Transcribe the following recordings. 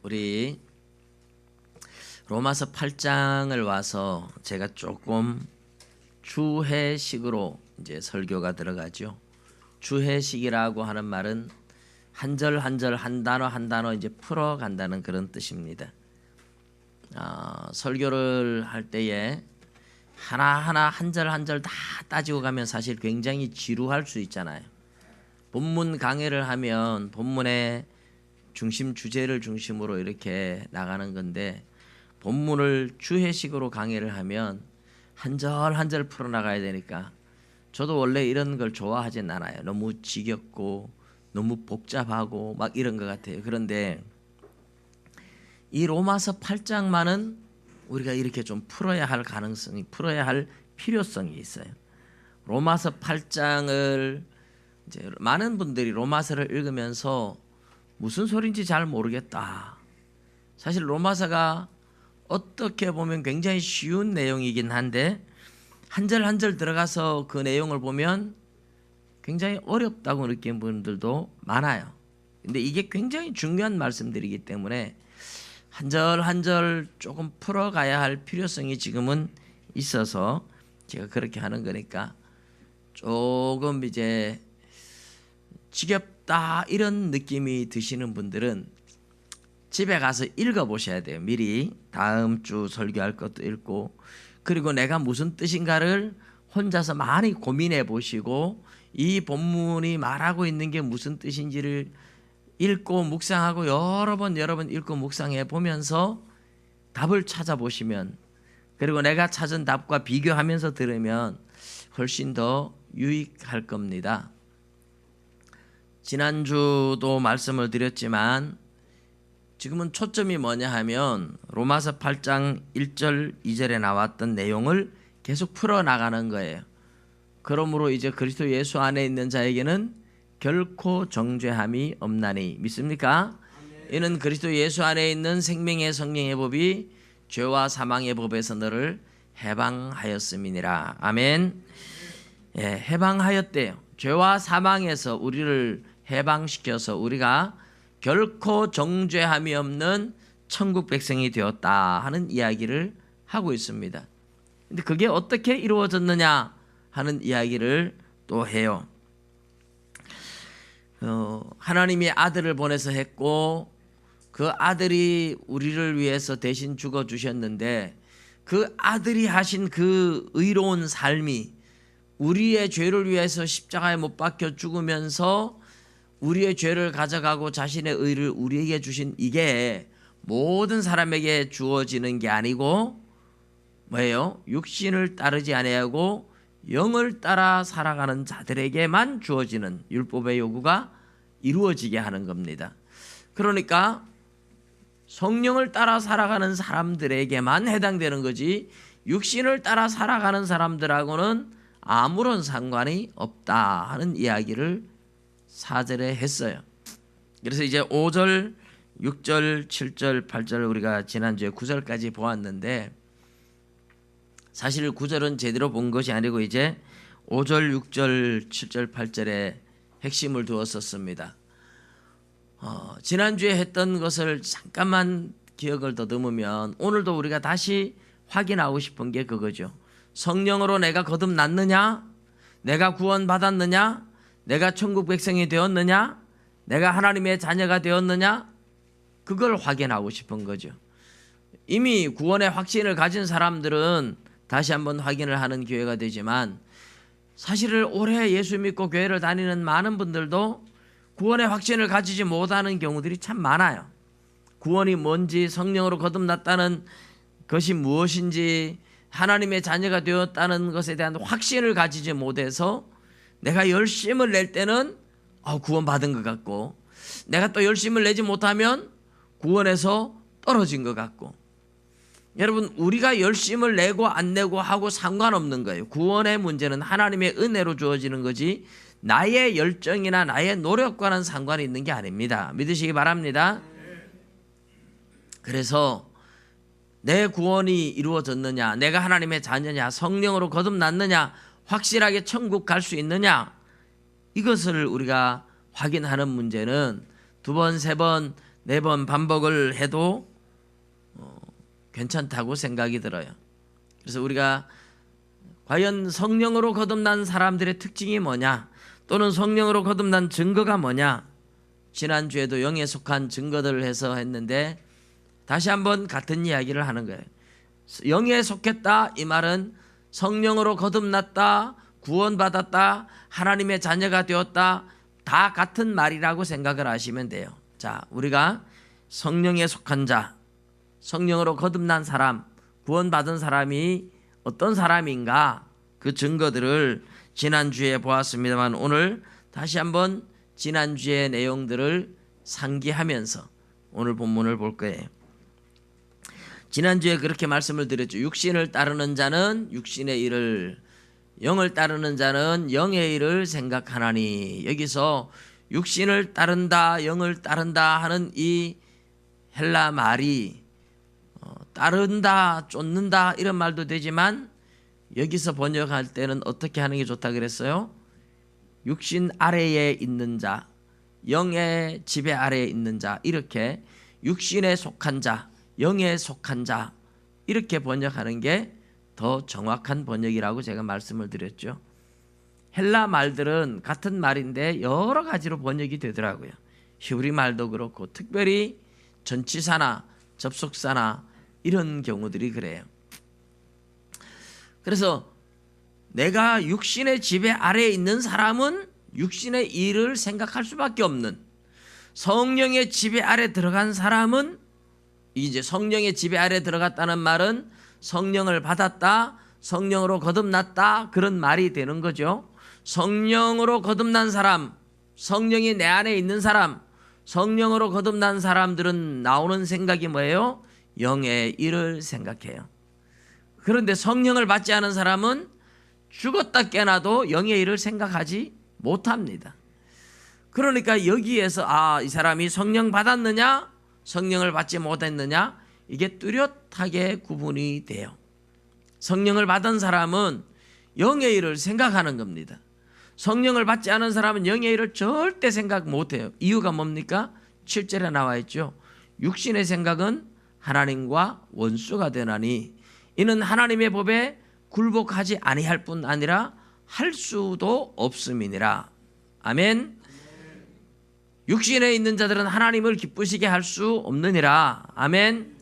우리 로마서 8장을 와서 제가 조금 주해식으로 이제 설교가 들어가죠. 주해식이라고 하는 말은 한 절 한 절 한 단어 한 단어 이제 풀어 간다는 그런 뜻입니다. 설교를 할 때에 하나하나 한 절 한 절 다 따지고 가면 사실 굉장히 지루할 수 있잖아요. 본문 강해를 하면 본문의 중심 주제를 중심으로 이렇게 나가는 건데, 본문을 주해식으로 강해를 하면 한 절 한 절 풀어 나가야 되니까 저도 원래 이런 걸 좋아하진 않아요. 너무 지겹고 너무 복잡하고 막 이런 것 같아요. 그런데 이 로마서 8장만은 우리가 이렇게 좀 풀어야 할 가능성이, 풀어야 할 필요성이 있어요. 로마서 8장을 이제 많은 분들이 로마서를 읽으면서 무슨 소린지 잘 모르겠다. 사실 로마서가 어떻게 보면 굉장히 쉬운 내용이긴 한데 한 절 한 절 들어가서 그 내용을 보면 굉장히 어렵다고 느끼는 분들도 많아요. 근데 이게 굉장히 중요한 말씀들이기 때문에 한 절 한 절 조금 풀어가야 할 필요성이 지금은 있어서 제가 그렇게 하는 거니까, 조금 이제 지겹다 이런 느낌이 드시는 분들은 집에 가서 읽어보셔야 돼요. 미리 다음 주 설교할 것도 읽고, 그리고 내가 무슨 뜻인가를 혼자서 많이 고민해 보시고, 이 본문이 말하고 있는 게 무슨 뜻인지를 읽고 묵상하고 여러 번 읽고 묵상해 보면서 답을 찾아보시면, 그리고 내가 찾은 답과 비교하면서 들으면 훨씬 더 유익할 겁니다. 지난주도 말씀을 드렸지만 지금은 초점이 뭐냐 하면 로마서 8장 1절 2절에 나왔던 내용을 계속 풀어나가는 거예요. 그러므로 이제 그리스도 예수 안에 있는 자에게는 결코 정죄함이 없나니, 믿습니까? 이는 그리스도 예수 안에 있는 생명의 성령의 법이 죄와 사망의 법에서 너를 해방하였음이니라. 아멘. 해방하였대요. 죄와 사망에서 우리를 해방시켜서 우리가 결코 정죄함이 없는 천국 백성이 되었다 하는 이야기를 하고 있습니다. 근데 그게 어떻게 이루어졌느냐 하는 이야기를 또 해요. 하나님이 아들을 보내서 했고, 그 아들이 우리를 위해서 대신 죽어 주셨는데, 그 아들이 하신 그 의로운 삶이 우리의 죄를 위해서 십자가에 못 박혀 죽으면서 우리의 죄를 가져가고 자신의 의를 우리에게 주신, 이게 모든 사람에게 주어지는 게 아니고 뭐예요? 육신을 따르지 아니하고 영을 따라 살아가는 자들에게만 주어지는 율법의 요구가 이루어지게 하는 겁니다. 그러니까 성령을 따라 살아가는 사람들에게만 해당되는 거지, 육신을 따라 살아가는 사람들하고는 아무런 상관이 없다 하는 이야기를 4절에 했어요. 그래서 이제 5절, 6절, 7절, 8절 우리가 지난주에 9절까지 보았는데, 사실 9절은 제대로 본 것이 아니고 이제 5절, 6절, 7절, 8절에 핵심을 두었었습니다. 지난주에 했던 것을 잠깐만 기억을 더듬으면 오늘도 우리가 다시 확인하고 싶은 게 그거죠. 성령으로 내가 거듭났느냐? 내가 구원받았느냐? 내가 천국 백성이 되었느냐? 내가 하나님의 자녀가 되었느냐? 그걸 확인하고 싶은 거죠. 이미 구원의 확신을 가진 사람들은 다시 한번 확인을 하는 기회가 되지만, 사실은 오래 예수 믿고 교회를 다니는 많은 분들도 구원의 확신을 가지지 못하는 경우들이 참 많아요. 구원이 뭔지, 성령으로 거듭났다는 것이 무엇인지, 하나님의 자녀가 되었다는 것에 대한 확신을 가지지 못해서 내가 열심을 낼 때는 구원받은 것 같고, 내가 또 열심을 내지 못하면 구원에서 떨어진 것 같고. 여러분, 우리가 열심을 내고 안 내고 하고 상관없는 거예요. 구원의 문제는 하나님의 은혜로 주어지는 거지 나의 열정이나 나의 노력과는 상관이 있는 게 아닙니다. 믿으시기 바랍니다. 그래서 내 구원이 이루어졌느냐, 내가 하나님의 자녀냐, 성령으로 거듭났느냐, 확실하게 천국 갈 수 있느냐, 이것을 우리가 확인하는 문제는 두 번, 세 번 4번 반복을 해도 괜찮다고 생각이 들어요. 그래서 우리가 과연 성령으로 거듭난 사람들의 특징이 뭐냐, 또는 성령으로 거듭난 증거가 뭐냐, 지난주에도 영에 속한 증거들을 해서 했는데 다시 한번 같은 이야기를 하는 거예요. 영에 속했다, 이 말은 성령으로 거듭났다, 구원받았다, 하나님의 자녀가 되었다, 다 같은 말이라고 생각을 하시면 돼요. 자, 우리가 성령에 속한 자, 성령으로 거듭난 사람, 구원받은 사람이 어떤 사람인가, 그 증거들을 지난주에 보았습니다만 오늘 다시 한번 지난주의 내용들을 상기하면서 오늘 본문을 볼 거예요. 지난주에 그렇게 말씀을 드렸죠. 육신을 따르는 자는 육신의 일을, 영을 따르는 자는 영의 일을 생각하나니, 여기서 육신을 따른다, 영을 따른다 하는 이 헬라 말이 따른다, 쫓는다 이런 말도 되지만 여기서 번역할 때는 어떻게 하는 게 좋다 그랬어요? 육신 아래에 있는 자, 영의 지배 아래에 있는 자, 이렇게 육신에 속한 자, 영에 속한 자, 이렇게 번역하는 게 더 정확한 번역이라고 제가 말씀을 드렸죠. 헬라 말들은 같은 말인데 여러 가지로 번역이 되더라고요. 히브리 말도 그렇고, 특별히 전치사나 접속사나 이런 경우들이 그래요. 그래서 내가 육신의 지배 아래에 있는 사람은 육신의 일을 생각할 수밖에 없는, 성령의 지배 아래 들어간 사람은, 이제 성령의 지배 아래 들어갔다는 말은 성령을 받았다, 성령으로 거듭났다, 그런 말이 되는 거죠. 성령으로 거듭난 사람, 성령이 내 안에 있는 사람, 성령으로 거듭난 사람들은 나오는 생각이 뭐예요? 영의 일을 생각해요. 그런데 성령을 받지 않은 사람은 죽었다 깨나도 영의 일을 생각하지 못합니다. 그러니까 여기에서 이 사람이 성령 받았느냐, 성령을 받지 못했느냐, 이게 뚜렷하게 구분이 돼요. 성령을 받은 사람은 영의 일을 생각하는 겁니다. 성령을 받지 않은 사람은 영의 일을 절대 생각 못해요. 이유가 뭡니까? 7절에 나와 있죠. 육신의 생각은 하나님과 원수가 되나니 이는 하나님의 법에 굴복하지 아니할 뿐 아니라 할 수도 없음이니라. 아멘. 육신에 있는 자들은 하나님을 기쁘시게 할 수 없느니라. 아멘.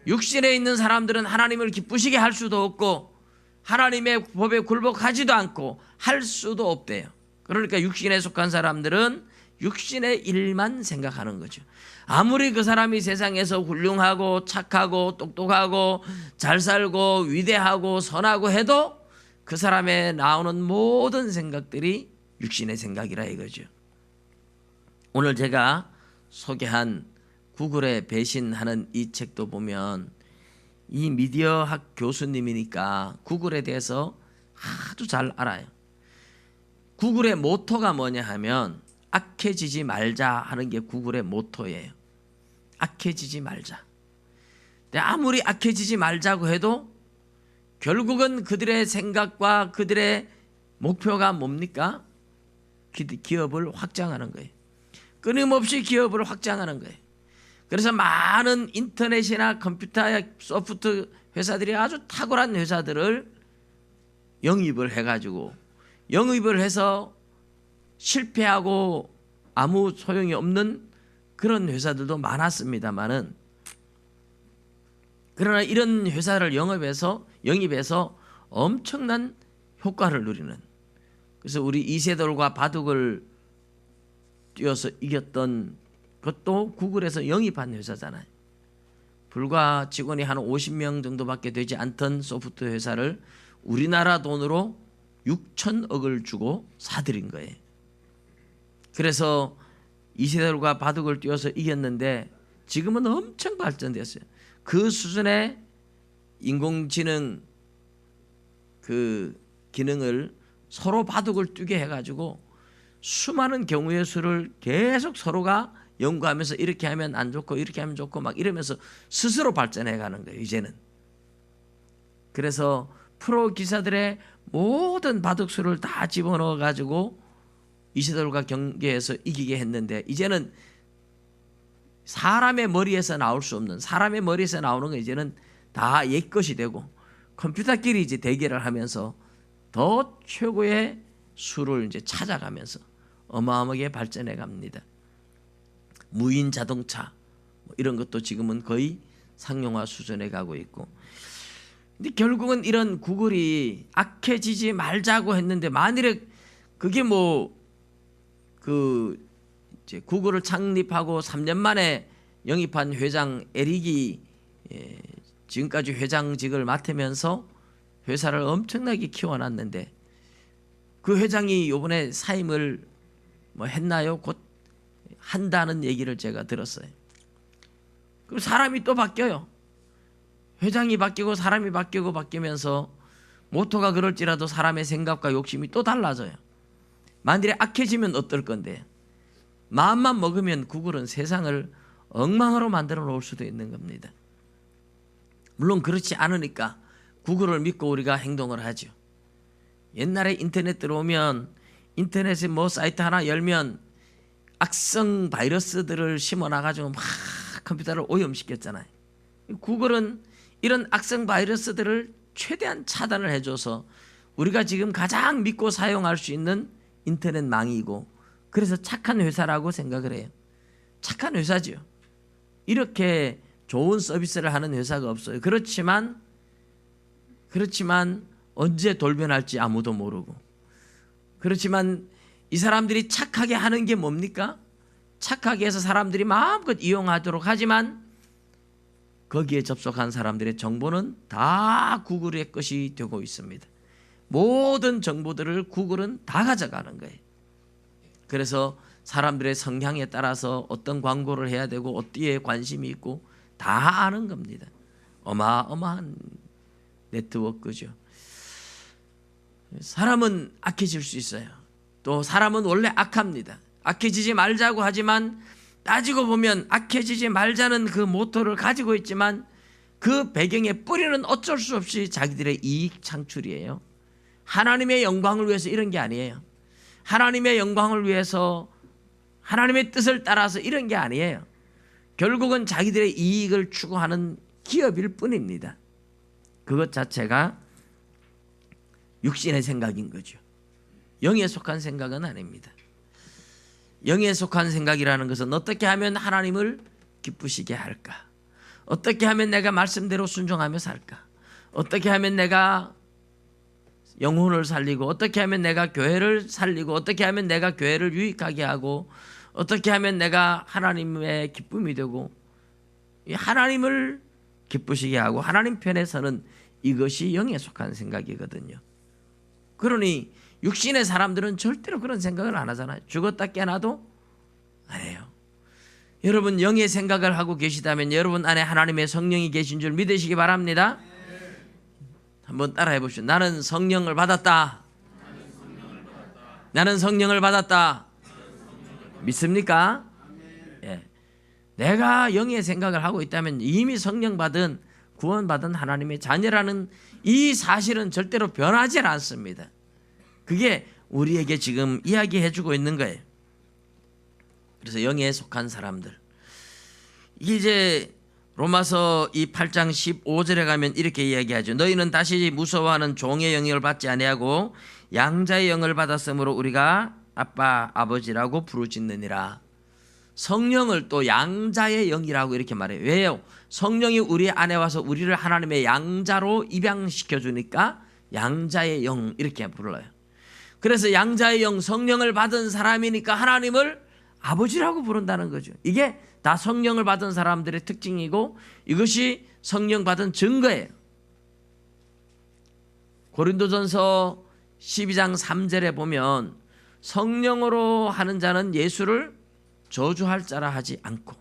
육신에 있는 사람들은 하나님을 기쁘시게 할 수도 없고 하나님의 법에 굴복하지도 않고 할 수도 없대요. 그러니까 육신에 속한 사람들은 육신의 일만 생각하는 거죠. 아무리 그 사람이 세상에서 훌륭하고 착하고 똑똑하고 잘 살고 위대하고 선하고 해도 그 사람의 나오는 모든 생각들이 육신의 생각이라 이거죠. 오늘 제가 소개한 구글에 배신하는 이 책도 보면 이 미디어학 교수님이니까 구글에 대해서 아주 잘 알아요. 구글의 모토가 뭐냐 하면 악해지지 말자 하는 게 구글의 모토예요. 악해지지 말자. 근데 아무리 악해지지 말자고 해도 결국은 그들의 생각과 그들의 목표가 뭡니까? 기업을 확장하는 거예요. 끊임없이 기업을 확장하는 거예요. 그래서 많은 인터넷이나 컴퓨터 소프트 회사들이 아주 탁월한 회사들을 영입을 해가지고 영입을 해서 실패하고 아무 소용이 없는 그런 회사들도 많았습니다만은, 그러나 이런 회사를 영입해서 엄청난 효과를 누리는, 그래서 우리 이세돌과 바둑을 뛰어서 이겼던 그것도 구글에서 영입한 회사잖아요. 불과 직원이 한 50명 정도밖에 되지 않던 소프트 회사를 우리나라 돈으로 6천억을 주고 사들인 거예요. 그래서 이세돌과 바둑을 뛰어서 이겼는데 지금은 엄청 발전됐어요. 그 수준의 인공지능 그 기능을 서로 바둑을 뛰게 해가지고 수많은 경우의 수를 계속 서로가 연구하면서 이렇게 하면 안 좋고 이렇게 하면 좋고 막 이러면서 스스로 발전해 가는 거예요, 이제는. 그래서 프로 기사들의 모든 바둑수를 다 집어넣어 가지고 이세돌과 경기에서 이기게 했는데, 이제는 사람의 머리에서 나올 수 없는, 사람의 머리에서 나오는 거 이제는 다 옛것이 되고 컴퓨터끼리 이제 대결을 하면서 더 최고의 수를 이제 찾아가면서 어마어마하게 발전해 갑니다. 무인 자동차 뭐 이런 것도 지금은 거의 상용화 수준에 가고 있고, 근데 결국은 이런 구글이 악해지지 말자고 했는데, 만일에 그게 뭐 그 이제 구글을 창립하고 3년 만에 영입한 회장 에릭이 지금까지 회장직을 맡으면서 회사를 엄청나게 키워놨는데, 그 회장이 이번에 사임을 뭐 했나요? 곧 한다는 얘기를 제가 들었어요. 그리고 사람이 또 바뀌어요. 회장이 바뀌고 사람이 바뀌고 바뀌면서 모토가 그럴지라도 사람의 생각과 욕심이 또 달라져요. 만일에 악해지면 어떨 건데, 마음만 먹으면 구글은 세상을 엉망으로 만들어 놓을 수도 있는 겁니다. 물론 그렇지 않으니까 구글을 믿고 우리가 행동을 하죠. 옛날에 인터넷 들어오면 인터넷에 뭐 사이트 하나 열면 악성 바이러스들을 심어놔가지고 막 컴퓨터를 오염시켰잖아요. 구글은 이런 악성 바이러스들을 최대한 차단을 해줘서 우리가 지금 가장 믿고 사용할 수 있는 인터넷망이고, 그래서 착한 회사라고 생각을 해요. 착한 회사죠. 이렇게 좋은 서비스를 하는 회사가 없어요. 그렇지만 언제 돌변할지 아무도 모르고, 그렇지만 이 사람들이 착하게 하는 게 뭡니까? 착하게 해서 사람들이 마음껏 이용하도록 하지만 거기에 접속한 사람들의 정보는 다 구글의 것이 되고 있습니다. 모든 정보들을 구글은 다 가져가는 거예요. 그래서 사람들의 성향에 따라서 어떤 광고를 해야 되고 어디에 관심이 있고 다 아는 겁니다. 어마어마한 네트워크죠. 사람은 악해질 수 있어요. 또 사람은 원래 악합니다. 악해지지 말자고 하지만 따지고 보면 악해지지 말자는 그 모토를 가지고 있지만 그 배경의 뿌리는 어쩔 수 없이 자기들의 이익 창출이에요. 하나님의 영광을 위해서 이런 게 아니에요. 하나님의 영광을 위해서 하나님의 뜻을 따라서 이런 게 아니에요. 결국은 자기들의 이익을 추구하는 기업일 뿐입니다. 그것 자체가 육신의 생각인 거죠. 영에 속한 생각은 아닙니다. 영에 속한 생각이라는 것은 어떻게 하면 하나님을 기쁘시게 할까? 어떻게 하면 내가 말씀대로 순종하며 살까? 어떻게 하면 내가 영혼을 살리고, 어떻게 하면 내가 교회를 살리고, 어떻게 하면 내가 교회를 유익하게 하고, 어떻게 하면 내가 하나님의 기쁨이 되고 하나님을 기쁘시게 하고 하나님 편에 서는, 이것이 영에 속한 생각이거든요. 그러니 육신의 사람들은 절대로 그런 생각을 안 하잖아요. 죽었다 깨나도 안 해요. 여러분 영의 생각을 하고 계시다면 여러분 안에 하나님의 성령이 계신 줄 믿으시기 바랍니다. 한번 따라해 보십시오. 나는 성령을 받았다. 나는 성령을 받았다. 믿습니까? 예. 내가 영의 생각을 하고 있다면 이미 성령 받은, 구원받은 하나님의 자녀라는 이 사실은 절대로 변하지 않습니다. 그게 우리에게 지금 이야기해주고 있는 거예요. 그래서 영에 속한 사람들, 이게 이제 로마서 이 8장 15절에 가면 이렇게 이야기하죠. 너희는 다시 무서워하는 종의 영향을 받지 아니하고 양자의 영을 받았으므로 우리가 아빠 아버지라고 부르짖느니라. 성령을 또 양자의 영이라고 이렇게 말해요. 왜요? 성령이 우리 안에 와서 우리를 하나님의 양자로 입양시켜 주니까 양자의 영 이렇게 불러요. 그래서 양자의 영, 성령을 받은 사람이니까 하나님을 아버지라고 부른다는 거죠. 이게 다 성령을 받은 사람들의 특징이고 이것이 성령 받은 증거예요. 고린도전서 12장 3절에 보면 성령으로 하는 자는 예수를 저주할 자라 하지 않고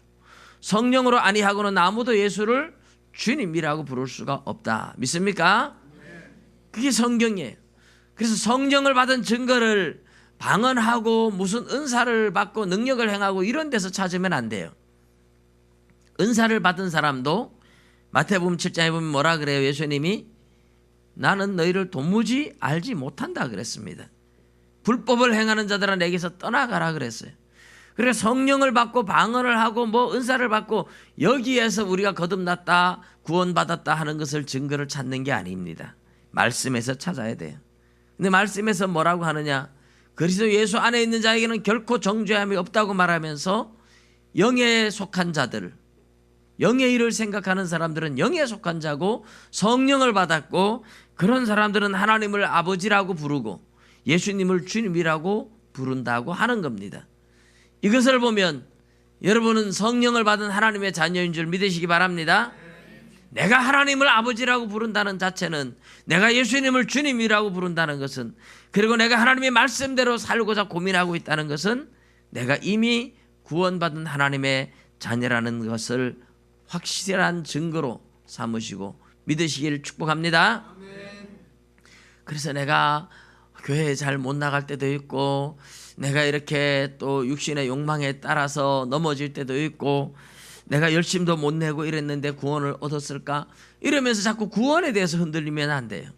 성령으로 아니하고는 아무도 예수를 주님이라고 부를 수가 없다. 믿습니까? 그게 성경이에요. 그래서 성령을 받은 증거를 방언하고 무슨 은사를 받고 능력을 행하고 이런 데서 찾으면 안 돼요. 은사를 받은 사람도 마태복음 7장에 보면 뭐라 그래요? 예수님이 나는 너희를 도무지 알지 못한다 그랬습니다. 불법을 행하는 자들아 내게서 떠나가라 그랬어요. 그래 성령을 받고 방언을 하고 뭐 은사를 받고 여기에서 우리가 거듭났다 구원받았다 하는 것을 증거를 찾는 게 아닙니다. 말씀에서 찾아야 돼요. 근데 말씀에서 뭐라고 하느냐, 그리스도 예수 안에 있는 자에게는 결코 정죄함이 없다고 말하면서 영에 속한 자들, 영의 일을 생각하는 사람들은 영에 속한 자고 성령을 받았고 그런 사람들은 하나님을 아버지라고 부르고 예수님을 주님이라고 부른다고 하는 겁니다. 이것을 보면 여러분은 성령을 받은 하나님의 자녀인 줄 믿으시기 바랍니다. 내가 하나님을 아버지라고 부른다는 자체는, 내가 예수님을 주님이라고 부른다는 것은, 그리고 내가 하나님의 말씀대로 살고자 고민하고 있다는 것은 내가 이미 구원받은 하나님의 자녀라는 것을 확실한 증거로 삼으시고 믿으시기를 축복합니다. 그래서 내가 교회에 잘 못 나갈 때도 있고, 내가 이렇게 또 육신의 욕망에 따라서 넘어질 때도 있고, 내가 열심도 못 내고 이랬는데 구원을 얻었을까? 이러면서 자꾸 구원에 대해서 흔들리면 안 돼요.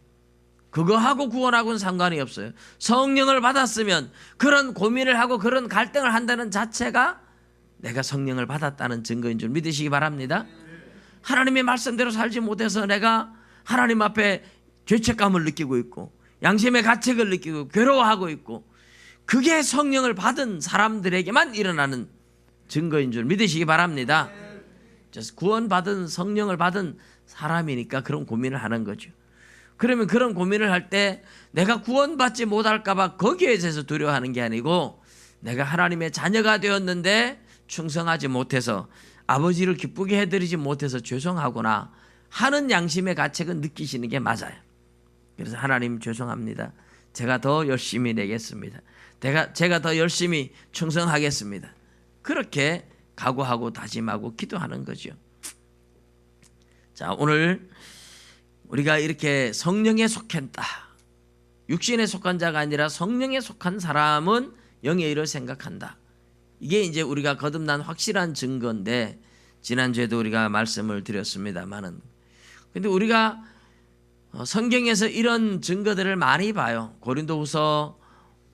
그거하고 구원하고는 상관이 없어요. 성령을 받았으면 그런 고민을 하고 그런 갈등을 한다는 자체가 내가 성령을 받았다는 증거인 줄 믿으시기 바랍니다. 하나님의 말씀대로 살지 못해서 내가 하나님 앞에 죄책감을 느끼고 있고 양심의 가책을 느끼고 괴로워하고 있고, 그게 성령을 받은 사람들에게만 일어나는 증거인 줄 믿으시기 바랍니다. 구원받은 성령을 받은 사람이니까 그런 고민을 하는 거죠. 그러면 그런 고민을 할 때 내가 구원받지 못할까 봐 거기에 대해서 두려워하는 게 아니고, 내가 하나님의 자녀가 되었는데 충성하지 못해서 아버지를 기쁘게 해드리지 못해서 죄송하구나 하는 양심의 가책은 느끼시는 게 맞아요. 그래서 하나님 죄송합니다. 제가 더 열심히 내겠습니다. 제가 더 열심히 충성하겠습니다. 그렇게 각오하고 다짐하고 기도하는 거죠. 자, 오늘 우리가 이렇게 성령에 속했다, 육신에 속한 자가 아니라 성령에 속한 사람은 영의 일을 생각한다. 이게 이제 우리가 거듭난 확실한 증거인데, 지난주에도 우리가 말씀을 드렸습니다만은, 근데 우리가 성경에서 이런 증거들을 많이 봐요. 고린도후서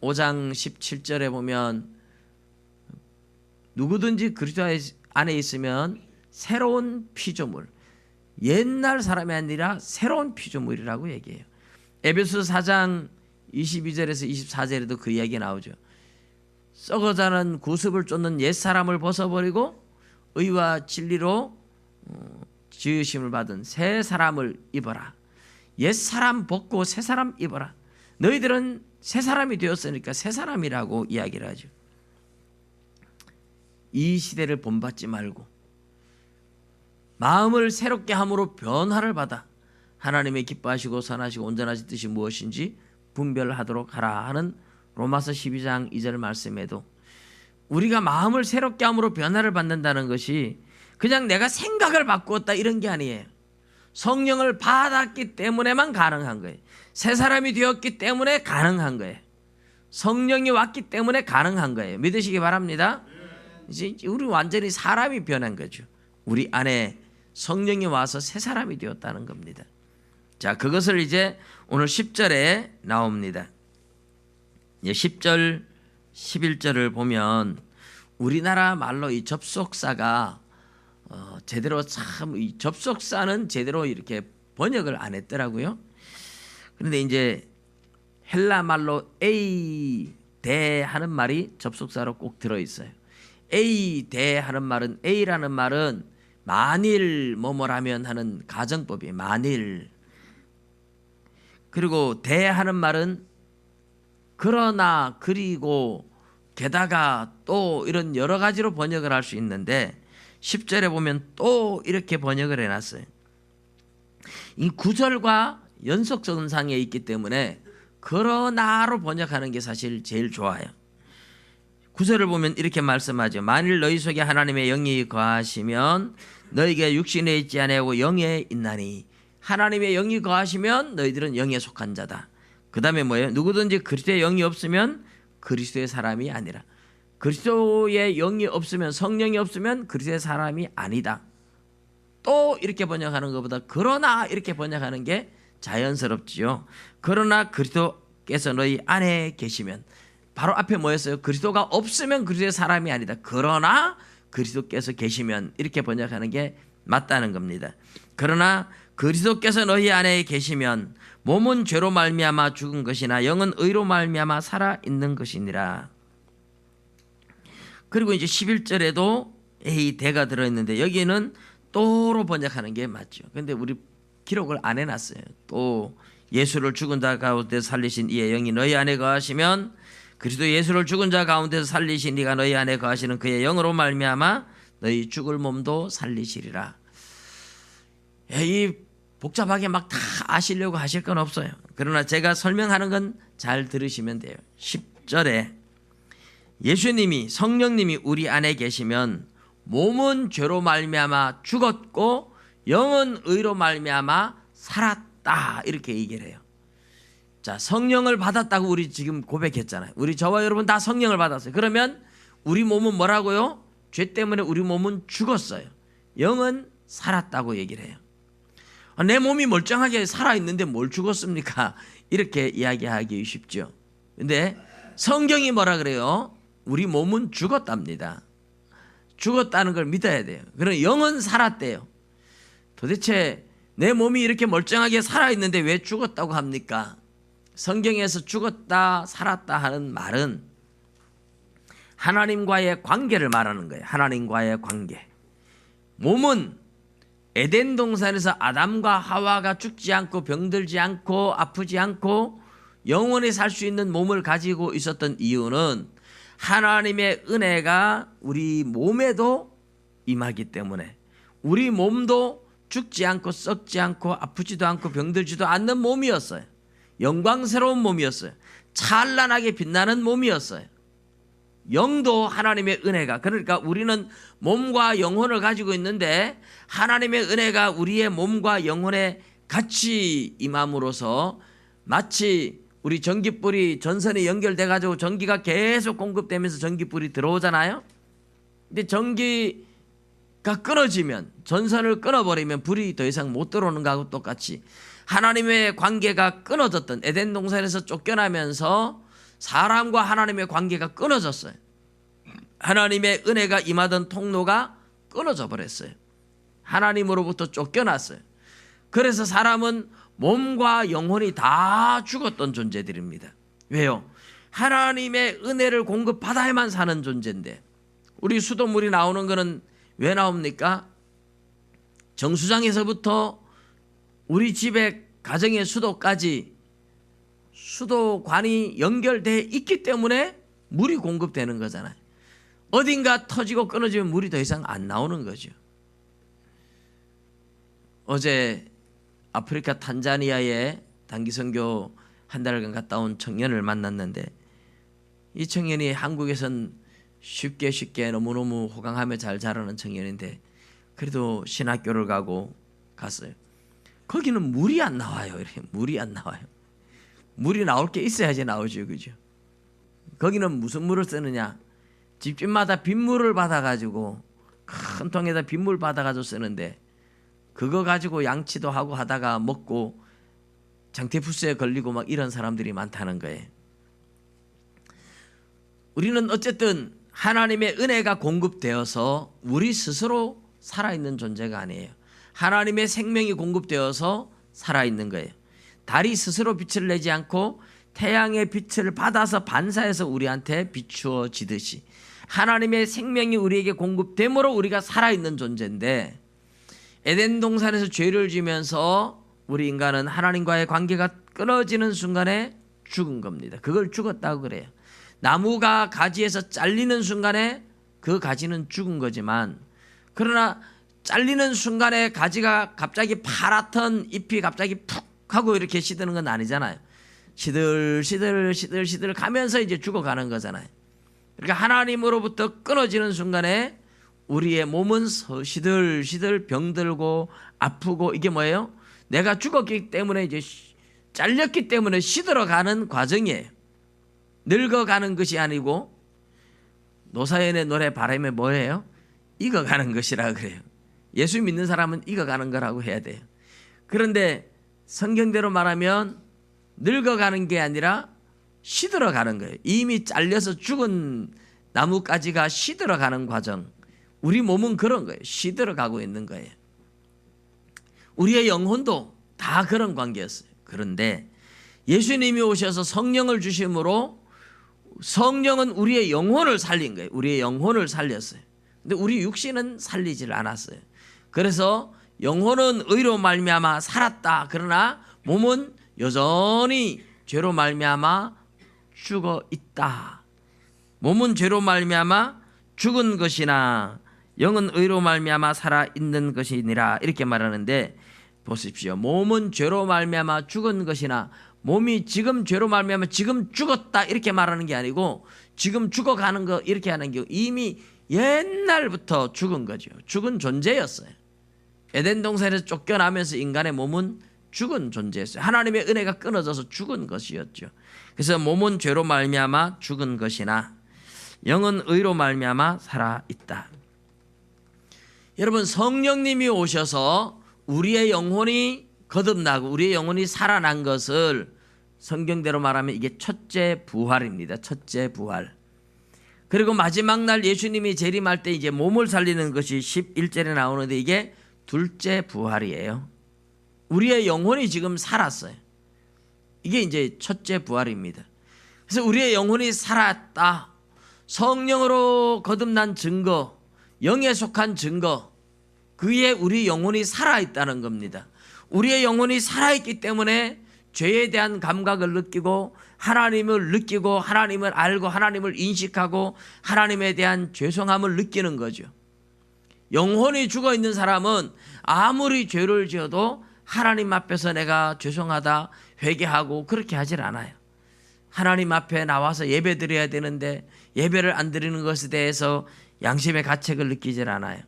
5장 17절에 보면 누구든지 그리스도 안에 있으면 새로운 피조물, 옛날 사람이 아니라 새로운 피조물이라고 얘기해요. 에베소서 4장 22절에서 24절에도 그 이야기 나오죠. 썩어가는 구습을 쫓는 옛사람을 벗어버리고 의와 진리로 지으심을 받은 새 사람을 입어라. 옛사람 벗고 새 사람 입어라. 너희들은 새 사람이 되었으니까 새 사람이라고 이야기를 하죠. 이 시대를 본받지 말고 마음을 새롭게 함으로 변화를 받아 하나님의 기뻐하시고 선하시고 온전하신 뜻이 무엇인지 분별하도록 하라 하는 로마서 12장 2절 말씀에도 우리가 마음을 새롭게 함으로 변화를 받는다는 것이 그냥 내가 생각을 바꾸었다 이런 게 아니에요. 성령을 받았기 때문에만 가능한 거예요. 새 사람이 되었기 때문에 가능한 거예요. 성령이 왔기 때문에 가능한 거예요. 믿으시기 바랍니다. 이제 우리 완전히 사람이 변한 거죠. 우리 안에 성령이 와서 새 사람이 되었다는 겁니다. 자, 그것을 이제 오늘 10절에 나옵니다. 10절 11절을 보면 우리나라 말로 이 접속사가 제대로 참 이 접속사는 제대로 이렇게 번역을 안 했더라고요. 그런데 이제 헬라 말로 에이 대 하는 말이 접속사로 꼭 들어 있어요. 에이 대 하는 말은, 에이라는 말은 만일 뭐뭐라면 하는 가정법이에요. 만일. 그리고 대 하는 말은 그러나, 그리고, 게다가, 또 이런 여러 가지로 번역을 할 수 있는데 10절에 보면 또 이렇게 번역을 해놨어요. 이 구절과 연속선상에 있기 때문에 그러나로 번역하는 게 사실 제일 좋아요. 구절을 보면 이렇게 말씀하죠. 만일 너희 속에 하나님의 영이 거하시면 너희가 육신에 있지 아니하고 영에 있나니. 하나님의 영이 거하시면 너희들은 영에 속한 자다. 그 다음에 뭐예요? 누구든지 그리스도의 영이 없으면 그리스도의 사람이 아니라. 그리스도의 영이 없으면, 성령이 없으면 그리스도의 사람이 아니다. 또 이렇게 번역하는 것보다 그러나 이렇게 번역하는 게 자연스럽지요. 그러나 그리스도께서 너희 안에 계시면, 바로 앞에 뭐였어요? 그리스도가 없으면 그리스도의 사람이 아니다. 그러나 그리스도께서 계시면, 이렇게 번역하는 게 맞다는 겁니다. 그러나 그리스도께서 너희 안에 계시면 몸은 죄로 말미암아 죽은 것이나 영은 의로 말미암아 살아 있는 것이니라. 그리고 이제 11절에도 A 대가 들어있는데 여기는 또로 번역하는 게 맞죠. 근데 우리 기록을 안 해놨어요. 또 예수를 죽은 자 가운데 살리신 이의 영이 너희 안에 거하시면 그리스도 예수를 죽은 자 가운데서 살리신 이가 너희 안에 거하시는 그의 영으로 말미암아 너희 죽을 몸도 살리시리라. 이 복잡하게 막 다 아시려고 하실 건 없어요. 그러나 제가 설명하는 건 잘 들으시면 돼요. 10절에 예수님이, 성령님이 우리 안에 계시면 몸은 죄로 말미암아 죽었고 영은 의로 말미암아 살았다, 이렇게 얘기를 해요. 자, 성령을 받았다고 우리 지금 고백했잖아요. 우리 저와 여러분 다 성령을 받았어요. 그러면 우리 몸은 뭐라고요? 죄 때문에 우리 몸은 죽었어요. 영은 살았다고 얘기를 해요. 내 몸이 멀쩡하게 살아있는데 뭘 죽었습니까? 이렇게 이야기하기 쉽죠. 근데 성경이 뭐라 그래요? 우리 몸은 죽었답니다. 죽었다는 걸 믿어야 돼요. 그럼 영은 살았대요. 도대체 내 몸이 이렇게 멀쩡하게 살아있는데 왜 죽었다고 합니까? 성경에서 죽었다 살았다 하는 말은 하나님과의 관계를 말하는 거예요. 하나님과의 관계. 몸은 에덴 동산에서 아담과 하와가 죽지 않고 병들지 않고 아프지 않고 영원히 살 수 있는 몸을 가지고 있었던 이유는 하나님의 은혜가 우리 몸에도 임하기 때문에, 우리 몸도 죽지 않고 썩지 않고 아프지도 않고 병들지도 않는 몸이었어요. 영광스러운 몸이었어요. 찬란하게 빛나는 몸이었어요. 영도 하나님의 은혜가, 그러니까 우리는 몸과 영혼을 가지고 있는데 하나님의 은혜가 우리의 몸과 영혼에 같이 임함으로써 마치 우리 전기불이 전선에 연결돼 가지고 전기가 계속 공급되면서 전기불이 들어오잖아요. 근데 전기가 끊어지면, 전선을 끊어버리면 불이 더 이상 못 들어오는 거하고 똑같이 하나님의 관계가 끊어졌던, 에덴 동산에서 쫓겨나면서 사람과 하나님의 관계가 끊어졌어요. 하나님의 은혜가 임하던 통로가 끊어져 버렸어요. 하나님으로부터 쫓겨났어요. 그래서 사람은 몸과 영혼이 다 죽었던 존재들입니다. 왜요? 하나님의 은혜를 공급받아야만 사는 존재인데, 우리 수돗물이 나오는 거는 왜 나옵니까? 정수장에서부터 우리 집의 가정의 수도까지 수도관이 연결되어 있기 때문에 물이 공급되는 거잖아요. 어딘가 터지고 끊어지면 물이 더 이상 안 나오는 거죠. 어제 아프리카 탄자니아에 단기 선교 한 달간 갔다 온 청년을 만났는데, 이 청년이 한국에선 쉽게 너무너무 호강하며 잘 자라는 청년인데 그래도 신학교를 가고 갔어요. 거기는 물이 안 나와요. 이렇게 물이 안 나와요. 물이 나올 게 있어야지 나오죠, 그죠? 거기는 무슨 물을 쓰느냐? 집집마다 빗물을 받아가지고 큰 통에다 빗물 받아가지고 쓰는데, 그거 가지고 양치도 하고 하다가 먹고 장티푸스에 걸리고 막 이런 사람들이 많다는 거예요. 우리는 어쨌든 하나님의 은혜가 공급되어서 우리 스스로 살아있는 존재가 아니에요. 하나님의 생명이 공급되어서 살아있는 거예요. 달이 스스로 빛을 내지 않고 태양의 빛을 받아서 반사해서 우리한테 비추어지듯이 하나님의 생명이 우리에게 공급됨으로 우리가 살아있는 존재인데, 에덴 동산에서 죄를 지면서 우리 인간은 하나님과의 관계가 끊어지는 순간에 죽은 겁니다. 그걸 죽었다고 그래요. 나무가 가지에서 잘리는 순간에 그 가지는 죽은 거지만, 그러나 잘리는 순간에 가지가 갑자기 파랗던 잎이 갑자기 푹 하고 이렇게 시드는 건 아니잖아요. 시들 가면서 이제 죽어가는 거잖아요. 그러니까 하나님으로부터 끊어지는 순간에 우리의 몸은 시들 병들고 아프고, 이게 뭐예요? 내가 죽었기 때문에, 이제 잘렸기 때문에 시들어가는 과정이에요. 늙어가는 것이 아니고, 노사연의 노래 바람에 뭐예요? 익어가는 것이라 그래요. 예수 믿는 사람은 익어가는 거라고 해야 돼요. 그런데 성경대로 말하면 늙어가는 게 아니라 시들어가는 거예요. 이미 잘려서 죽은 나뭇가지가 시들어가는 과정. 우리 몸은 그런 거예요. 시들어가고 있는 거예요. 우리의 영혼도 다 그런 관계였어요. 그런데 예수님이 오셔서 성령을 주심으로 성령은 우리의 영혼을 살린 거예요. 우리의 영혼을 살렸어요. 근데 우리 육신은 살리질 않았어요. 그래서 영혼은 의로 말미암아 살았다. 그러나 몸은 여전히 죄로 말미암아 죽어 있다. 몸은 죄로 말미암아 죽은 것이나 영은 의로 말미암아 살아 있는 것이니라 이렇게 말하는데 보십시오. 몸은 죄로 말미암아 죽은 것이나 몸이 지금 죄로 말미암아 지금 죽었다 이렇게 말하는 게 아니고 지금 죽어가는 거 이렇게 하는 게 이미 옛날부터 죽은 거죠. 죽은 존재였어요. 에덴 동산에서 쫓겨나면서 인간의 몸은 죽은 존재였어요. 하나님의 은혜가 끊어져서 죽은 것이었죠. 그래서 몸은 죄로 말미암아 죽은 것이나 영은 의로 말미암아 살아 있다. 여러분, 성령님이 오셔서 우리의 영혼이 거듭나고 우리의 영혼이 살아난 것을 성경대로 말하면 이게 첫째 부활입니다. 첫째 부활. 그리고 마지막 날 예수님이 재림할 때 이제 몸을 살리는 것이 11절에 나오는데 이게 둘째 부활이에요. 우리의 영혼이 지금 살았어요. 이게 이제 첫째 부활입니다. 그래서 우리의 영혼이 살았다. 성령으로 거듭난 증거, 영에 속한 증거, 그에 우리 영혼이 살아있다는 겁니다. 우리의 영혼이 살아있기 때문에 죄에 대한 감각을 느끼고 하나님을 느끼고 하나님을 알고 하나님을 인식하고 하나님에 대한 죄송함을 느끼는 거죠. 영혼이 죽어있는 사람은 아무리 죄를 지어도 하나님 앞에서 내가 죄송하다 회개하고 그렇게 하질 않아요. 하나님 앞에 나와서 예배 드려야 되는데 예배를 안 드리는 것에 대해서 양심의 가책을 느끼질 않아요.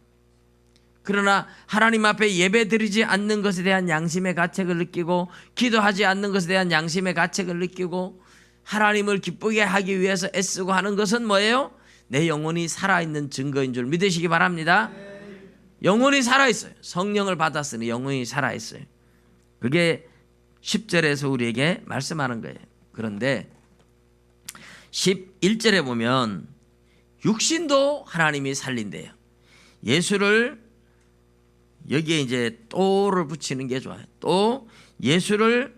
그러나 하나님 앞에 예배 드리지 않는 것에 대한 양심의 가책을 느끼고 기도하지 않는 것에 대한 양심의 가책을 느끼고 하나님을 기쁘게 하기 위해서 애쓰고 하는 것은 뭐예요? 내 영혼이 살아있는 증거인 줄 믿으시기 바랍니다. 영혼이 살아있어요. 성령을 받았으니 영혼이 살아있어요. 그게 10절에서 우리에게 말씀하는 거예요. 그런데 11절에 보면 육신도 하나님이 살린대요. 예수를 여기에 이제 또를 붙이는 게 좋아요. 또 예수를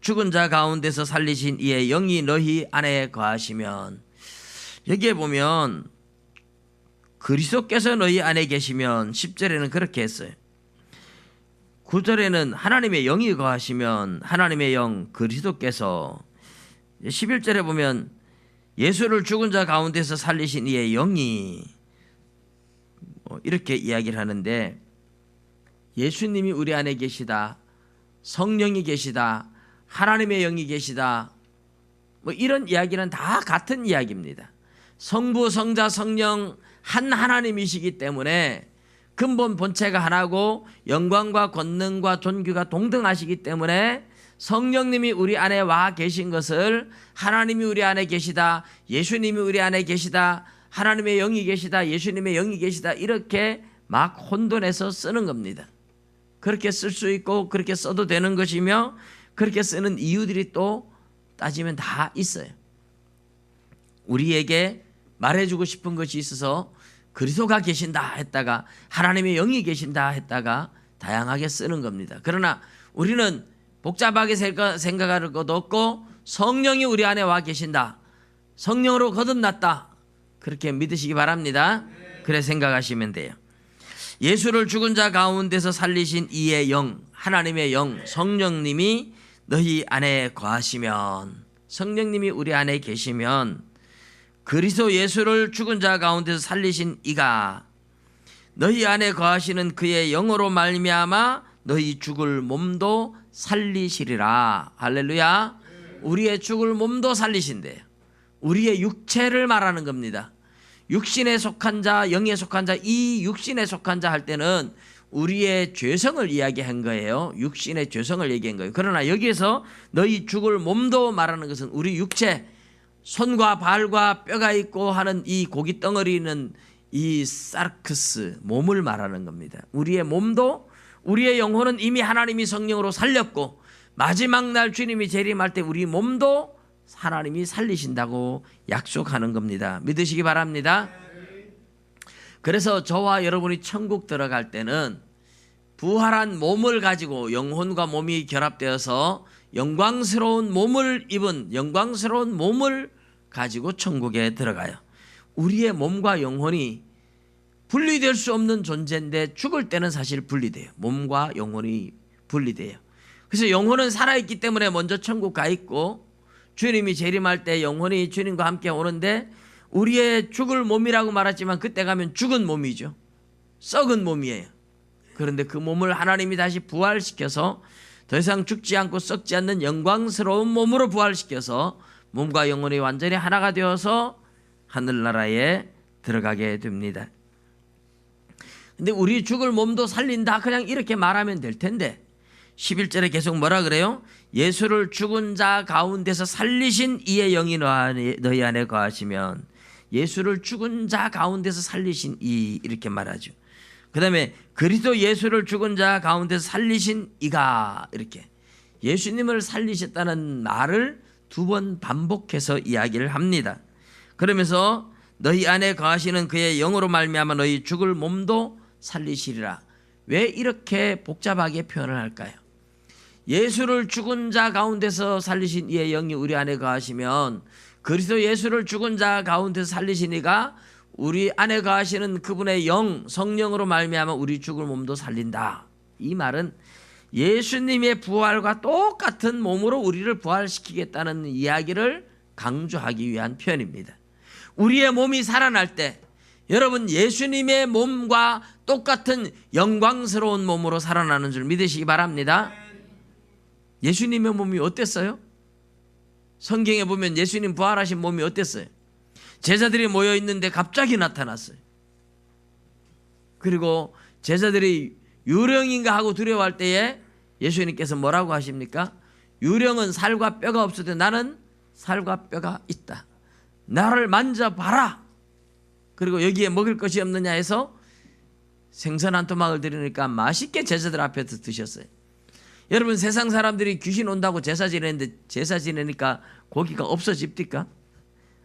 죽은 자 가운데서 살리신 이의 영이 너희 안에 거하시면, 여기에 보면 그리스도께서 너희 안에 계시면 10절에는 그렇게 했어요. 9절에는 하나님의 영이 거하시면 하나님의 영 그리스도께서, 11절에 보면 예수를 죽은 자 가운데서 살리신 이의 영이 이렇게 이야기를 하는데 예수님이 우리 안에 계시다, 성령이 계시다, 하나님의 영이 계시다, 이런 이야기는 다 같은 이야기입니다. 성부, 성자, 성령 한 하나님이시기 때문에 근본 본체가 하나고 영광과 권능과 존귀가 동등하시기 때문에 성령님이 우리 안에 와 계신 것을 하나님이 우리 안에 계시다, 예수님이 우리 안에 계시다, 하나님의 영이 계시다, 예수님의 영이 계시다 이렇게 막 혼돈해서 쓰는 겁니다. 그렇게 쓸 수 있고 그렇게 써도 되는 것이며 그렇게 쓰는 이유들이 또 따지면 다 있어요. 우리에게 말해주고 싶은 것이 있어서 그리스도가 계신다 했다가 하나님의 영이 계신다 했다가 다양하게 쓰는 겁니다. 그러나 우리는 복잡하게 생각할 것도 없고 성령이 우리 안에 와 계신다, 성령으로 거듭났다, 그렇게 믿으시기 바랍니다. 그래 생각하시면 돼요. 예수를 죽은 자 가운데서 살리신 이의 영, 하나님의 영, 성령님이 너희 안에 거하시면, 성령님이 우리 안에 계시면 그리스도 예수를 죽은 자 가운데서 살리신 이가 너희 안에 거하시는 그의 영으로 말미암아 너희 죽을 몸도 살리시리라. 할렐루야. 우리의 죽을 몸도 살리신대요. 우리의 육체를 말하는 겁니다. 육신에 속한 자, 영에 속한 자, 이 육신에 속한 자 할 때는 우리의 죄성을 이야기한 거예요. 육신의 죄성을 얘기한 거예요. 그러나 여기에서 너희 죽을 몸도 말하는 것은 우리 육체, 손과 발과 뼈가 있고 하는 이 고기 덩어리는 이 사르크스, 몸을 말하는 겁니다. 우리의 몸도, 우리의 영혼은 이미 하나님이 성령으로 살렸고 마지막 날 주님이 재림할 때 우리 몸도 하나님이 살리신다고 약속하는 겁니다. 믿으시기 바랍니다. 그래서 저와 여러분이 천국 들어갈 때는 부활한 몸을 가지고 영혼과 몸이 결합되어서 영광스러운 몸을 입은 영광스러운 몸을 가지고 천국에 들어가요. 우리의 몸과 영혼이 분리될 수 없는 존재인데 죽을 때는 사실 분리돼요. 몸과 영혼이 분리돼요. 그래서 영혼은 살아있기 때문에 먼저 천국 가 있고 주님이 재림할 때 영혼이 주님과 함께 오는데 우리의 죽을 몸이라고 말하지만 그때 가면 죽은 몸이죠. 썩은 몸이에요. 그런데 그 몸을 하나님이 다시 부활시켜서 더 이상 죽지 않고 썩지 않는 영광스러운 몸으로 부활시켜서 몸과 영혼이 완전히 하나가 되어서 하늘나라에 들어가게 됩니다. 근데 우리 죽을 몸도 살린다 그냥 이렇게 말하면 될 텐데 11절에 계속 뭐라 그래요? 예수를 죽은 자 가운데서 살리신 이의 영이 너희 안에 거하시면 예수를 죽은 자 가운데서 살리신 이 이렇게 말하죠. 그 다음에 그리스도 예수를 죽은 자 가운데서 살리신 이가 이렇게 예수님을 살리셨다는 말을 2번 반복해서 이야기를 합니다. 그러면서 너희 안에 거하시는 그의 영으로 말미암아 너희 죽을 몸도 살리시리라. 왜 이렇게 복잡하게 표현을 할까요? 예수를 죽은 자 가운데서 살리신 이의 영이 우리 안에 거하시면 그리스도 예수를 죽은 자 가운데서 살리신 이가 우리 안에 거하시는 그분의 영 성령으로 말미암아 우리 죽을 몸도 살린다. 이 말은 예수님의 부활과 똑같은 몸으로 우리를 부활시키겠다는 이야기를 강조하기 위한 표현입니다. 우리의 몸이 살아날 때 여러분 예수님의 몸과 똑같은 영광스러운 몸으로 살아나는 줄 믿으시기 바랍니다. 예수님의 몸이 어땠어요? 성경에 보면 예수님 부활하신 몸이 어땠어요? 제자들이 모여 있는데 갑자기 나타났어요. 그리고 제자들이 유령인가 하고 두려워할 때에 예수님께서 뭐라고 하십니까? 유령은 살과 뼈가 없어도 나는 살과 뼈가 있다. 나를 만져봐라. 그리고 여기에 먹을 것이 없느냐 해서 생선 한 토막을 드리니까 맛있게 제자들 앞에서 드셨어요. 여러분 세상 사람들이 귀신 온다고 제사 지내는데 제사 지내니까 고기가 없어집니까?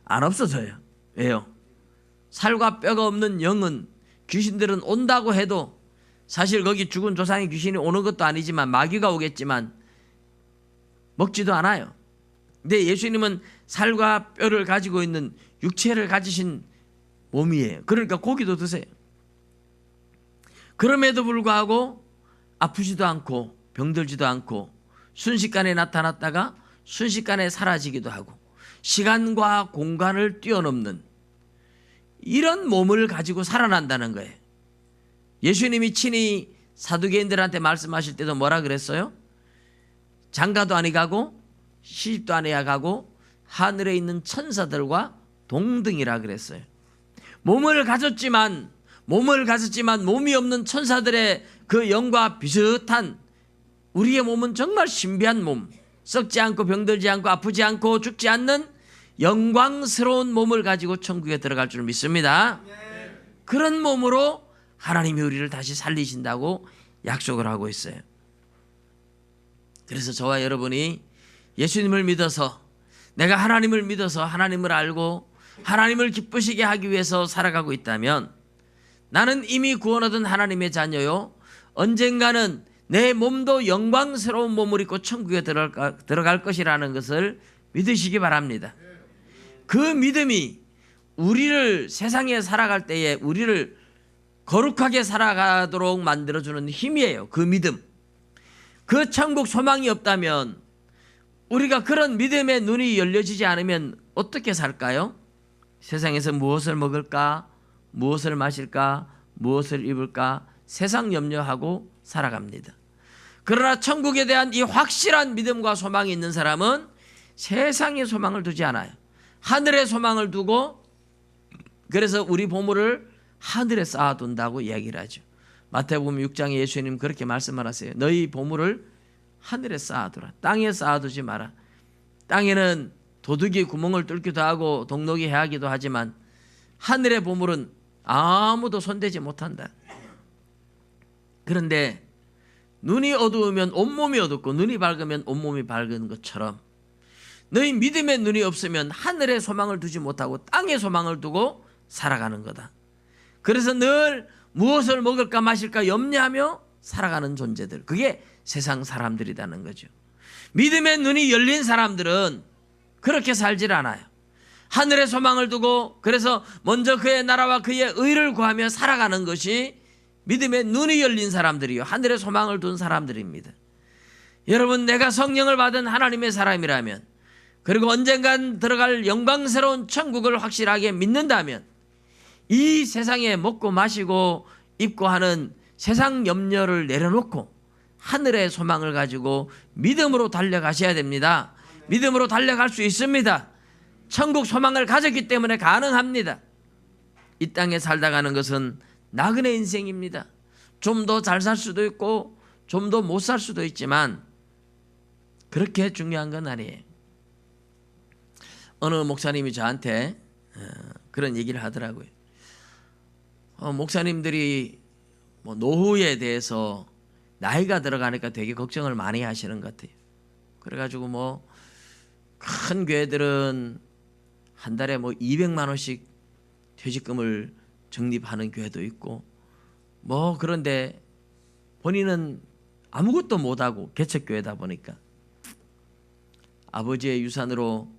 안 없어져요. 왜요? 살과 뼈가 없는 영은 귀신들은 온다고 해도 사실 거기 죽은 조상의 귀신이 오는 것도 아니지만 마귀가 오겠지만 먹지도 않아요. 근데 예수님은 살과 뼈를 가지고 있는 육체를 가지신 몸이에요. 그러니까 고기도 드세요. 그럼에도 불구하고 아프지도 않고 병들지도 않고 순식간에 나타났다가 순식간에 사라지기도 하고 시간과 공간을 뛰어넘는 이런 몸을 가지고 살아난다는 거예요. 예수님이 친히 사두개인들한테 말씀하실 때도 뭐라 그랬어요? 장가도 아니가고 시집도 아니가고 하늘에 있는 천사들과 동등이라 그랬어요. 몸을 가졌지만 몸이 없는 천사들의 그 영과 비슷한 우리의 몸은 정말 신비한 몸, 썩지 않고 병들지 않고 아프지 않고 죽지 않는 영광스러운 몸을 가지고 천국에 들어갈 줄 믿습니다. 그런 몸으로 하나님이 우리를 다시 살리신다고 약속을 하고 있어요. 그래서 저와 여러분이 예수님을 믿어서 내가 하나님을 믿어서 하나님을 알고 하나님을 기쁘시게 하기 위해서 살아가고 있다면 나는 이미 구원 얻은 하나님의 자녀요 언젠가는 내 몸도 영광스러운 몸을 입고 천국에 들어갈 것이라는 것을 믿으시기 바랍니다. 그 믿음이 우리를 세상에 살아갈 때에 우리를 거룩하게 살아가도록 만들어주는 힘이에요. 그 믿음. 그 천국 소망이 없다면 우리가 그런 믿음의 눈이 열려지지 않으면 어떻게 살까요? 세상에서 무엇을 먹을까? 무엇을 마실까? 무엇을 입을까? 세상 염려하고 살아갑니다. 그러나 천국에 대한 이 확실한 믿음과 소망이 있는 사람은 세상에 소망을 두지 않아요. 하늘에 소망을 두고 그래서 우리 보물을 하늘에 쌓아둔다고 이야기를 하죠. 마태복음 6장에 예수님 그렇게 말씀을 하세요. 너희 보물을 하늘에 쌓아두라. 땅에 쌓아두지 마라. 땅에는 도둑이 구멍을 뚫기도 하고 동록이 해하기도 하지만 하늘의 보물은 아무도 손대지 못한다. 그런데 눈이 어두우면 온몸이 어둡고 눈이 밝으면 온몸이 밝은 것처럼 너희 믿음의 눈이 없으면 하늘에 소망을 두지 못하고 땅에 소망을 두고 살아가는 거다. 그래서 늘 무엇을 먹을까 마실까 염려하며 살아가는 존재들, 그게 세상 사람들이라는 거죠. 믿음의 눈이 열린 사람들은 그렇게 살질 않아요. 하늘에 소망을 두고 그래서 먼저 그의 나라와 그의 의를 구하며 살아가는 것이 믿음의 눈이 열린 사람들이요, 하늘에 소망을 둔 사람들입니다. 여러분, 내가 성령을 받은 하나님의 사람이라면, 그리고 언젠간 들어갈 영광스러운 천국을 확실하게 믿는다면, 이 세상에 먹고 마시고 입고 하는 세상 염려를 내려놓고 하늘의 소망을 가지고 믿음으로 달려가셔야 됩니다. 믿음으로 달려갈 수 있습니다. 천국 소망을 가졌기 때문에 가능합니다. 이 땅에 살다 가는 것은 나그네 인생입니다. 좀 더 잘 살 수도 있고 좀 더 못 살 수도 있지만 그렇게 중요한 건 아니에요. 어느 목사님이 저한테 그런 얘기를 하더라고요. 목사님들이 노후에 대해서 나이가 들어가니까 되게 걱정을 많이 하시는 것 같아요. 그래가지고 큰 교회들은 한 달에 200만 원씩 퇴직금을 적립하는 교회도 있고 그런데 본인은 아무것도 못하고 개척교회다 보니까 아버지의 유산으로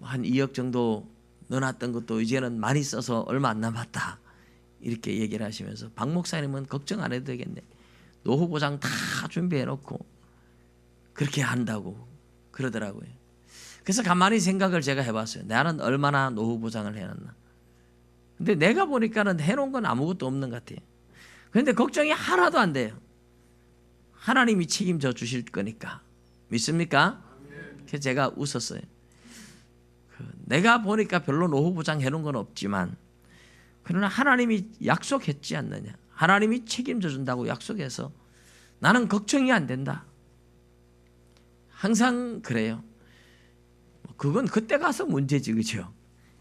한 2억 정도 넣어놨던 것도 이제는 많이 써서 얼마 안 남았다, 이렇게 얘기를 하시면서 박 목사님은 걱정 안 해도 되겠네, 노후 보장 다 준비해놓고 그렇게 한다고 그러더라고요. 그래서 가만히 생각을 제가 해봤어요. 나는 얼마나 노후 보장을 해놨나. 근데 내가 보니까는 해놓은 건 아무것도 없는 것 같아요. 그런데 걱정이 하나도 안 돼요. 하나님이 책임져 주실 거니까. 믿습니까? 그래서 제가 웃었어요. 내가 보니까 별로 노후 보장 해놓은 건 없지만, 그러나 하나님이 약속했지 않느냐, 하나님이 책임져 준다고 약속해서 나는 걱정이 안 된다. 항상 그래요. 그건 그때 가서 문제지, 그죠?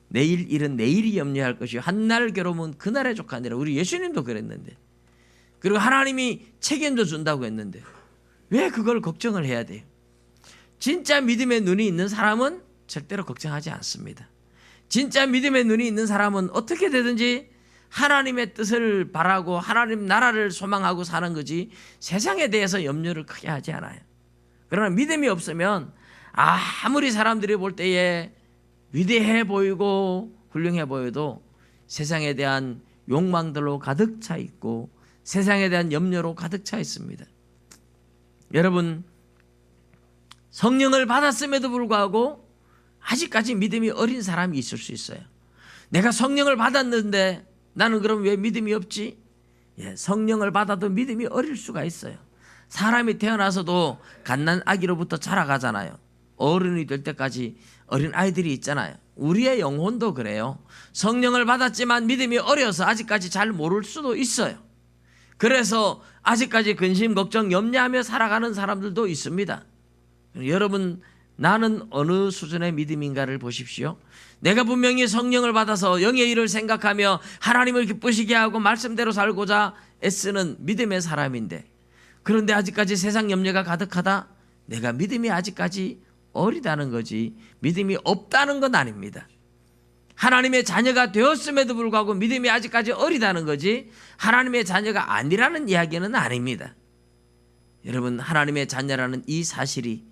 내일 일은 내일이 염려할 것이요 한날 괴로움은 그날에 족하니라. 우리 예수님도 그랬는데, 그리고 하나님이 책임져 준다고 했는데 왜 그걸 걱정을 해야 돼요? 진짜 믿음의 눈이 있는 사람은 절대로 걱정하지 않습니다. 진짜 믿음의 눈이 있는 사람은 어떻게 되든지 하나님의 뜻을 바라고 하나님 나라를 소망하고 사는 거지 세상에 대해서 염려를 크게 하지 않아요. 그러나 믿음이 없으면 아무리 사람들이 볼 때에 위대해 보이고 훌륭해 보여도 세상에 대한 욕망들로 가득 차 있고 세상에 대한 염려로 가득 차 있습니다. 여러분, 성령을 받았음에도 불구하고 아직까지 믿음이 어린 사람이 있을 수 있어요. 내가 성령을 받았는데 나는 그럼 왜 믿음이 없지? 성령을 받아도 믿음이 어릴 수가 있어요. 사람이 태어나서도 갓난 아기로부터 자라가잖아요. 어른이 될 때까지 어린 아이들이 있잖아요. 우리의 영혼도 그래요. 성령을 받았지만 믿음이 어려서 아직까지 잘 모를 수도 있어요. 그래서 아직까지 근심, 걱정, 염려하며 살아가는 사람들도 있습니다. 여러분, 나는 어느 수준의 믿음인가를 보십시오. 내가 분명히 성령을 받아서 영의 일을 생각하며 하나님을 기쁘시게 하고 말씀대로 살고자 애쓰는 믿음의 사람인데, 그런데 아직까지 세상 염려가 가득하다? 내가 믿음이 아직까지 어리다는 거지 믿음이 없다는 건 아닙니다. 하나님의 자녀가 되었음에도 불구하고 믿음이 아직까지 어리다는 거지 하나님의 자녀가 아니라는 이야기는 아닙니다. 여러분, 하나님의 자녀라는 이 사실이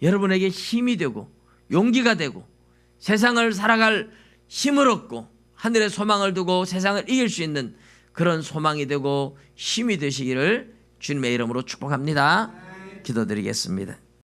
여러분에게 힘이 되고 용기가 되고 세상을 살아갈 힘을 얻고 하늘의 소망을 두고 세상을 이길 수 있는 그런 소망이 되고 힘이 되시기를 주님의 이름으로 축복합니다. 기도드리겠습니다.